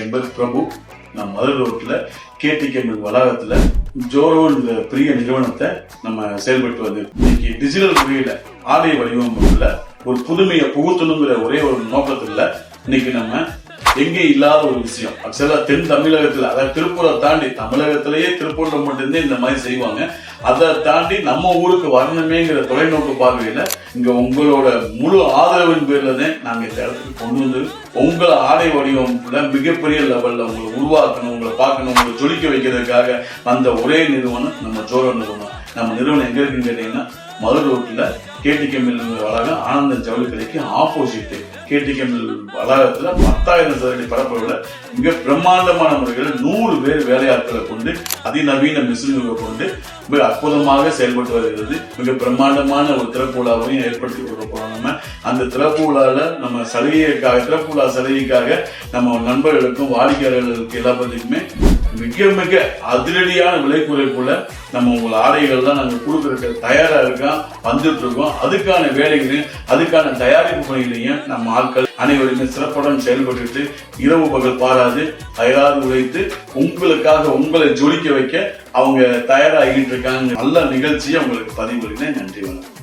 என் பேர் பிரபு. நான் மதுரை ரோட்ல KTK வளாகத்துல ஜோரோ பெரிய நிறுவனத்தை நம்ம செயல்பட்டு வந்து இன்னைக்கு டிஜிட்டல் முறையில ஆலய வடிவமைப்புல ஒரு புதுமையை புகுத்தணுங்கிற ஒரே ஒரு நோக்கத்துல இன்னைக்கு நம்ம எங்கே இல்லாத ஒரு விஷயம் ஆக்சுவலா தென் தமிழகத்துல, அதாவது திருப்பூரை தாண்டி தமிழகத்திலேயே திருப்பூர்ல மட்டும்தான் இந்த மாதிரி செய்வாங்க. அதை தாண்டி நம்ம ஊருக்கு வரணுமேங்கிற தொலைநோக்கு பார்வையில இங்க உங்களோட முழு ஆதரவின் பேர்ல தான் நாங்க இந்த இடத்துக்கு கொண்டு வந்து உங்களை ஆடை வடிவமைப்புல மிகப்பெரிய லெவல்ல உங்களை உருவாக்கணும், உங்களை பார்க்கணும், உங்களை ஜொலிக்க வைக்கிறதுக்காக அந்த ஒரே நிறுவனம் நம்ம ஜோரோ நிறுவனம். நம்ம நிறுவனம் எங்க இருக்குன்னு கேட்டீங்கன்னா மதுரை ரோட்ல KTK வளாகம் ஆனந்தன் ஜவுளி கடைக்கு ஆப்போசிட் KTK வளாகத்துல 10,000 சதுரடி பரப்பளவுல மிக பிரம்மாண்டமான முறையில் 100 பேர் வேலையாட்களை கொண்டு அதிநவீன மிஷின்களை கொண்டு மிக அற்புதமாக செயல்பட்டு வருகிறது. மிக பிரம்மாண்டமான ஒரு திறப்பு விழாவையும் ஏற்படுத்தி கொடுக்க போறோம். நம்ம அந்த திறப்பு விழால நம்ம திறப்பு விழா சலுகைக்காக நம்ம நண்பர்களுக்கும் வாடிக்கையாளர்களுக்கு எல்லாத்துக்குமே மிக மிக அதிரடியான விலை குறைப்புல நம்ம உங்கள் ஆடைகள்லாம் நாங்க கொடுக்கறதுக்கு தயாரா இருக்கோம், வந்துட்டு இருக்கோம். அதுக்கான வேலைகளையும் அதுக்கான தயாரிப்பு பணிகளையும் நம்ம ஆட்கள் அனைவருமே சிறப்புடன் செயல்பட்டு இரவு பகல் பாராது தயாராக உழைத்து உங்களுக்காக உங்களை ஜொலிக்க வைக்க அவங்க தயாராகிட்டு இருக்காங்க. நல்ல நிகழ்ச்சியை உங்களுக்கு பதிவு. நன்றி, வணக்கம்.